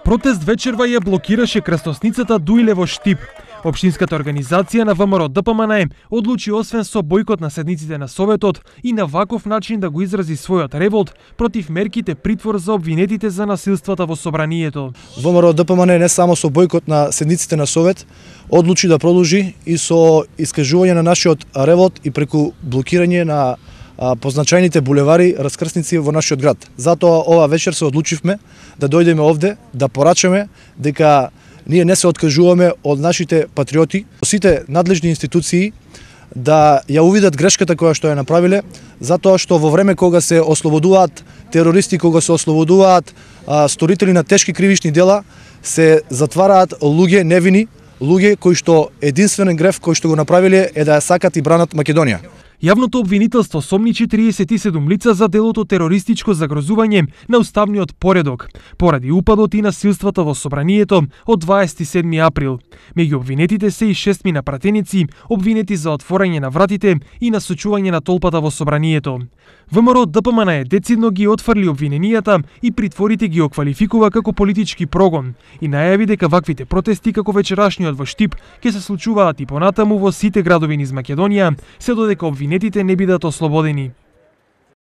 Протест вечерва ја блокираше крстосницата Дуиле во Штип. Општинската организација на ВМРО ДПМН одлучи освен со бојкот на седниците на Советот и на ваков начин да го изрази својот револт против мерките притвор за обвинетите за насилствата во собранието. ВМРО ДПМН не само со бојкот на седниците на Совет одлучи да продолжи и со искажување на нашиот револт и преку блокирање на позначајните булевари, раскрсници во нашиот град. Затоа ова вечер се одлучивме да дојдеме овде, да порачаме дека ние не се откажуваме од нашите патриоти, сите надлежни институции да ја увидат грешката која што ја направиле, затоа што во време кога се ослободуваат терористи, кога се ослободуваат сторители на тешки кривични дела, се затвараат луѓе невини, луѓе кои што единствен греф кој што го направиле е да ја сакат и бранат Македонија. Јавното обвинителство сомничи 37 лица за делото терористичко загрозување на уставниот поредок, поради упадот и насилствата во собранието од 27 април. Меѓу обвинетите се и 6 напратеници, обвинети за отворање на вратите и насочување на толпата во собранието. ВМРО ДПМН децидно ги отфрли обвиненијата и притворите ги оквалификува како политички прогон и најави дека ваквите протести како вечерашниот во Штип ќе се случуваат и понатаму во сите градови низ Македонија, се додека обвинетите не бидат ослободени.